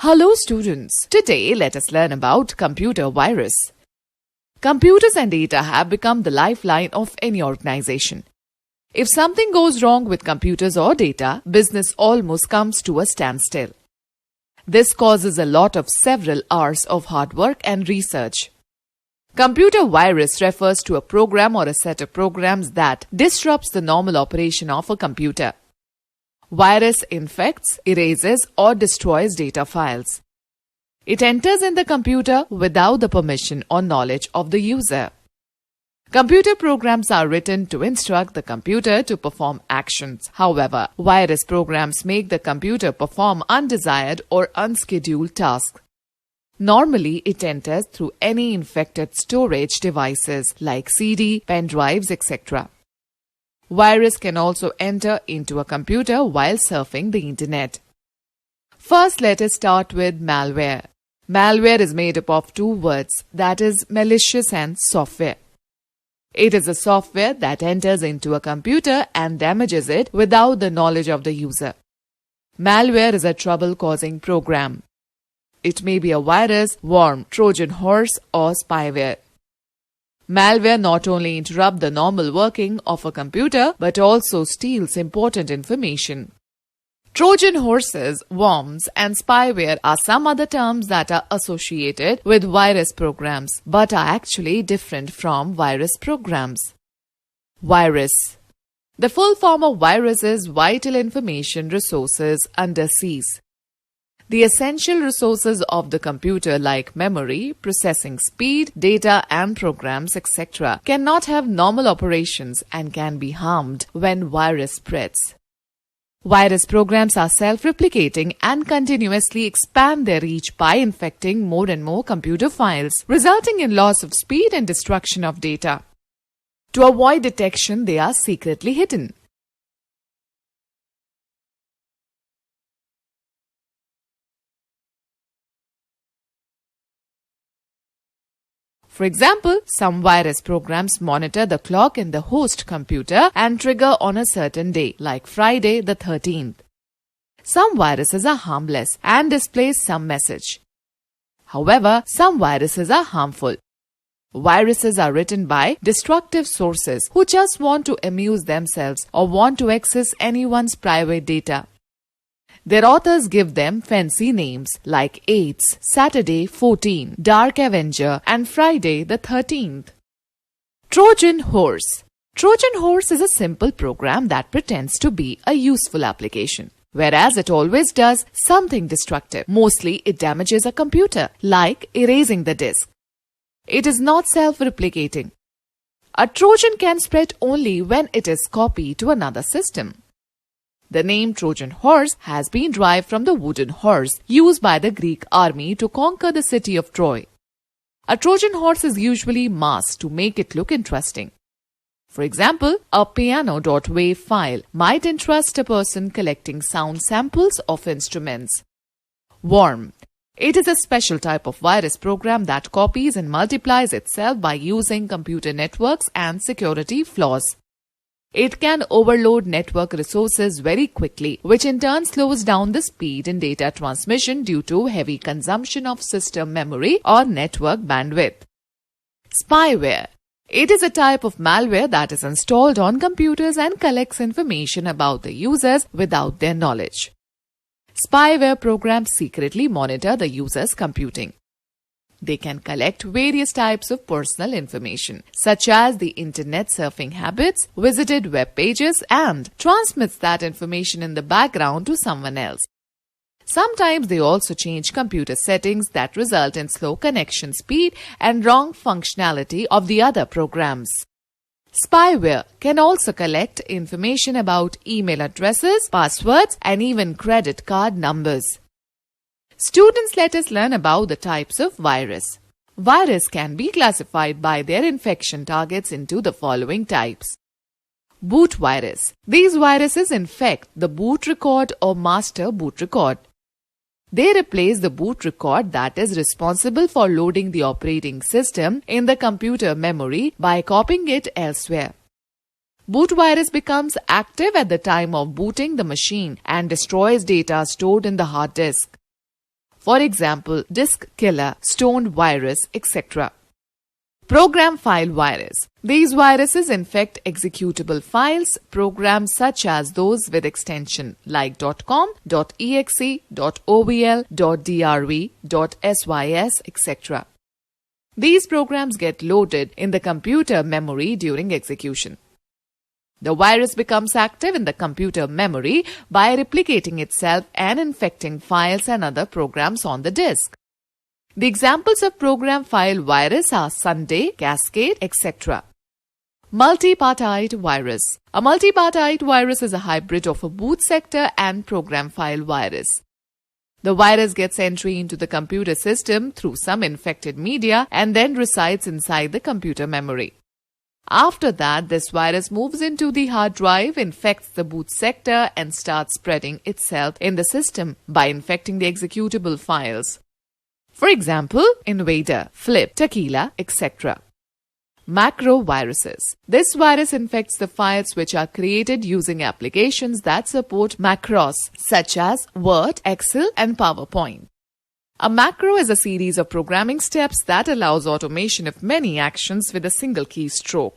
Hello students, today let us learn about computer virus. Computers and data have become the lifeline of any organization. If something goes wrong with computers or data, business almost comes to a standstill. This causes a lot of several hours of hard work and research. Computer virus refers to a program or a set of programs that disrupts the normal operation of a computer. Virus infects, erases, or destroys data files. It enters in the computer without the permission or knowledge of the user. Computer programs are written to instruct the computer to perform actions. However, virus programs make the computer perform undesired or unscheduled tasks. Normally, it enters through any infected storage devices like CD, pen drives, etc. Virus can also enter into a computer while surfing the internet. First, let us start with malware. Malware is made up of two words, that is, malicious and software. It is a software that enters into a computer and damages it without the knowledge of the user. Malware is a trouble-causing program. It may be a virus, worm, Trojan horse, or spyware. Malware not only interrupts the normal working of a computer but also steals important information. Trojan horses, worms, and spyware are some other terms that are associated with virus programs but are actually different from virus programs. Virus. The full form of virus is Vital Information Resources Underseas. The essential resources of the computer like memory, processing speed, data and programs, etc. cannot have normal operations and can be harmed when virus spreads. Virus programs are self-replicating and continuously expand their reach by infecting more and more computer files, resulting in loss of speed and destruction of data. To avoid detection, they are secretly hidden. For example, some virus programs monitor the clock in the host computer and trigger on a certain day, like Friday the 13th. Some viruses are harmless and display some message. However, some viruses are harmful. Viruses are written by destructive sources who just want to amuse themselves or want to access anyone's private data. Their authors give them fancy names like AIDS, Saturday 14, Dark Avenger, and Friday the 13th. Trojan horse. Trojan horse is a simple program that pretends to be a useful application, whereas it always does something destructive. Mostly it damages a computer, like erasing the disk. It is not self-replicating. A Trojan can spread only when it is copied to another system. The name Trojan horse has been derived from the wooden horse used by the Greek army to conquer the city of Troy. A Trojan horse is usually masked to make it look interesting. For example, a piano.wav file might interest a person collecting sound samples of instruments. Worm. It is a special type of virus program that copies and multiplies itself by using computer networks and security flaws. It can overload network resources very quickly, which in turn slows down the speed in data transmission due to heavy consumption of system memory or network bandwidth. Spyware. It is a type of malware that is installed on computers and collects information about the users without their knowledge. Spyware programs secretly monitor the user's computing. They can collect various types of personal information, such as the internet surfing habits, visited web pages, and transmits that information in the background to someone else. Sometimes they also change computer settings that result in slow connection speed and wrong functionality of the other programs. Spyware can also collect information about email addresses, passwords, and even credit card numbers. Students, let us learn about the types of virus. Virus can be classified by their infection targets into the following types. Boot virus. These viruses infect the boot record or master boot record. They replace the boot record that is responsible for loading the operating system in the computer memory by copying it elsewhere. Boot virus becomes active at the time of booting the machine and destroys data stored in the hard disk. For example, disk killer, stoned virus, etc. Program file virus. These viruses infect executable files, programs such as those with extension like .com, .exe, .ovl, .drv, .sys, etc. These programs get loaded in the computer memory during execution. The virus becomes active in the computer memory by replicating itself and infecting files and other programs on the disk. The examples of program file virus are Sunday, Cascade, etc. Multipartite virus. A multipartite virus is a hybrid of a boot sector and program file virus. The virus gets entry into the computer system through some infected media and then resides inside the computer memory. After that, this virus moves into the hard drive, infects the boot sector, and starts spreading itself in the system by infecting the executable files. For example, Invader, Flip, Tequila, etc. Macroviruses. This virus infects the files which are created using applications that support macros such as Word, Excel, and PowerPoint. A macro is a series of programming steps that allows automation of many actions with a single keystroke.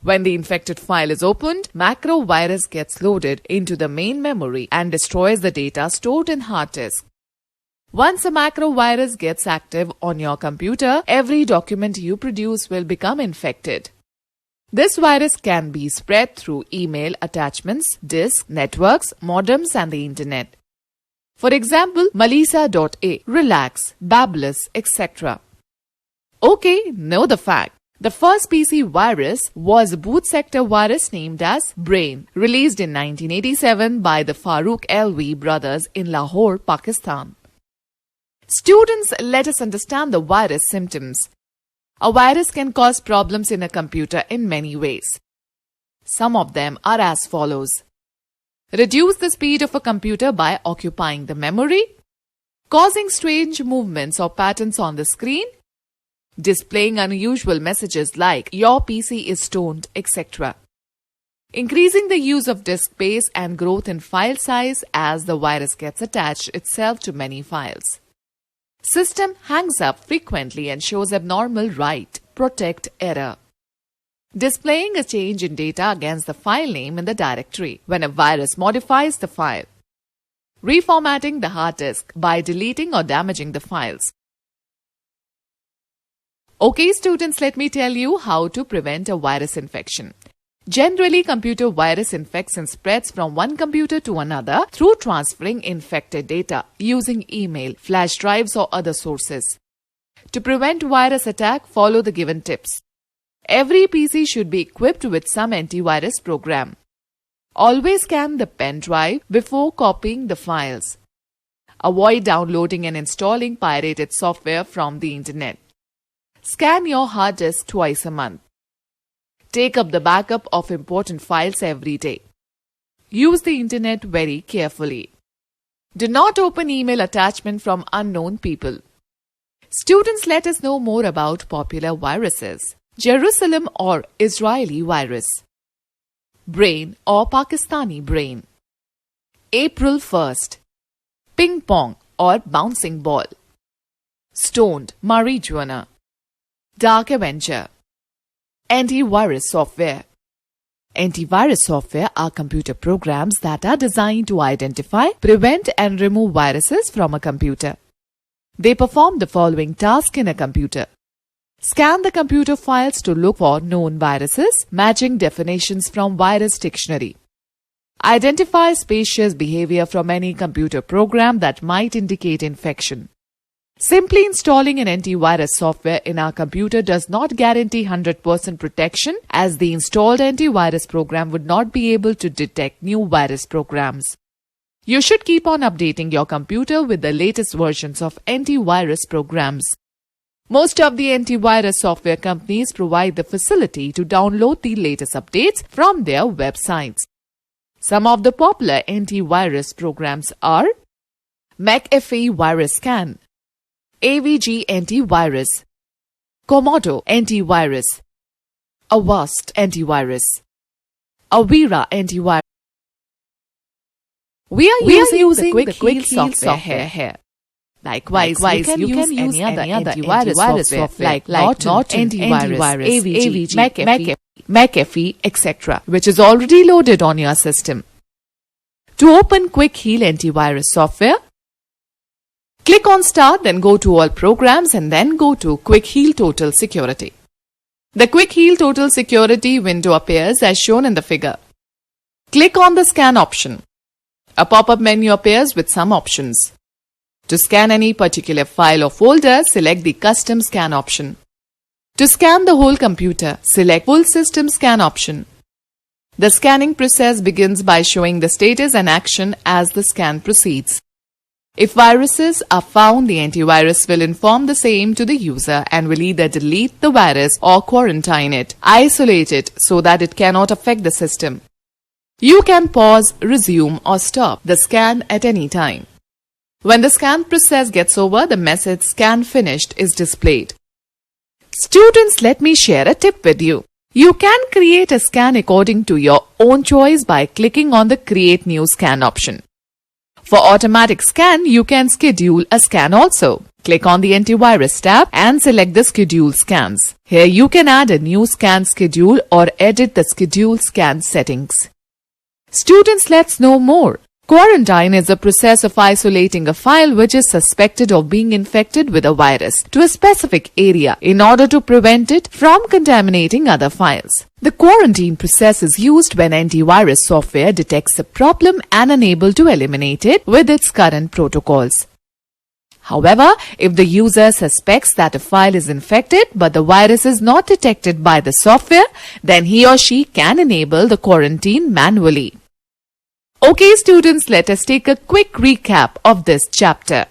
When the infected file is opened, macro virus gets loaded into the main memory and destroys the data stored in hard disk. Once a macro virus gets active on your computer, every document you produce will become infected. This virus can be spread through email, attachments, disks, networks, modems, and the internet. For example, Melissa.a, Relax, Babelous, etc. Okay, know the fact. The first PC virus was a boot sector virus named as Brain, released in 1987 by the Farooq Alvi brothers in Lahore, Pakistan. Students, let us understand the virus symptoms. A virus can cause problems in a computer in many ways. Some of them are as follows. Reduce the speed of a computer by occupying the memory, causing strange movements or patterns on the screen, displaying unusual messages like your PC is stoned, etc. Increasing the use of disk space and growth in file size as the virus gets attached itself to many files. System hangs up frequently and shows abnormal write, protect error. Displaying a change in data against the file name in the directory when a virus modifies the file. Reformatting the hard disk by deleting or damaging the files. Okay students, let me tell you how to prevent a virus infection. Generally, computer virus infects and spreads from one computer to another through transferring infected data using email, flash drives or other sources. To prevent virus attack, follow the given tips. Every PC should be equipped with some antivirus program. Always scan the pen drive before copying the files. Avoid downloading and installing pirated software from the internet. Scan your hard disk twice a month. Take up the backup of important files every day. Use the internet very carefully. Do not open email attachment from unknown people. Students, let us know more about popular viruses. Jerusalem or Israeli virus. Brain or Pakistani brain. April 1st. Ping pong or bouncing ball. Stoned, marijuana. Dark Avenger. Antivirus software. Antivirus software are computer programs that are designed to identify, prevent and remove viruses from a computer. They perform the following task in a computer. Scan the computer files to look for known viruses, matching definitions from virus dictionary. Identify suspicious behavior from any computer program that might indicate infection. Simply installing an antivirus software in our computer does not guarantee 100% protection, as the installed antivirus program would not be able to detect new virus programs. You should keep on updating your computer with the latest versions of antivirus programs. Most of the antivirus software companies provide the facility to download the latest updates from their websites. Some of the popular antivirus programs are McAfee Virus Scan, AVG Antivirus, Komodo Antivirus, Avast Antivirus, Avira Antivirus. We are using the Quick Heal software here. Likewise, you can use any other antivirus software like Norton, Antivirus, AVG, McAfee, etc., which is already loaded on your system. To open Quick Heal antivirus software, click on Start, then go to All Programs and then go to Quick Heal Total Security. The Quick Heal Total Security window appears as shown in the figure. Click on the Scan option. A pop-up menu appears with some options. To scan any particular file or folder, select the Custom Scan option. To scan the whole computer, select Full System Scan option. The scanning process begins by showing the status and action as the scan proceeds. If viruses are found, the antivirus will inform the same to the user and will either delete the virus or quarantine it, isolate it so that it cannot affect the system. You can pause, resume or stop the scan at any time. When the scan process gets over, the message "Scan finished" is displayed. Students, let me share a tip with you. You can create a scan according to your own choice by clicking on the Create New Scan option. For automatic scan, you can schedule a scan also. Click on the Antivirus tab and select the Schedule Scans. Here you can add a new scan schedule or edit the schedule scan settings. Students, let's know more. Quarantine is the process of isolating a file which is suspected of being infected with a virus to a specific area in order to prevent it from contaminating other files. The quarantine process is used when antivirus software detects a problem and unable to eliminate it with its current protocols. However, if the user suspects that a file is infected but the virus is not detected by the software, then he or she can enable the quarantine manually. Okay students, let us take a quick recap of this chapter.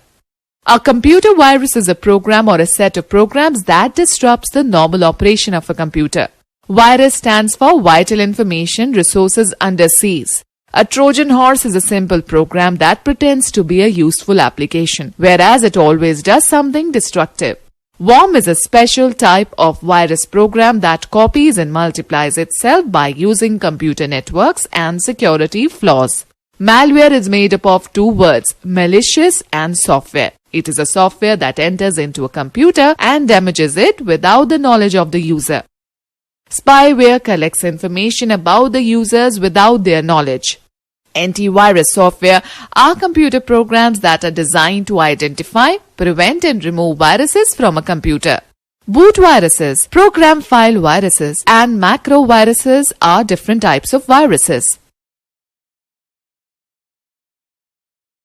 A computer virus is a program or a set of programs that disrupts the normal operation of a computer. Virus stands for Vital Information Resources Under Siege. A Trojan horse is a simple program that pretends to be a useful application, whereas it always does something destructive. Worm is a special type of virus program that copies and multiplies itself by using computer networks and security flaws. Malware is made up of two words, malicious and software. It is a software that enters into a computer and damages it without the knowledge of the user. Spyware collects information about the users without their knowledge. Antivirus software are computer programs that are designed to identify, prevent and remove viruses from a computer. Boot viruses, program file viruses and macro viruses are different types of viruses.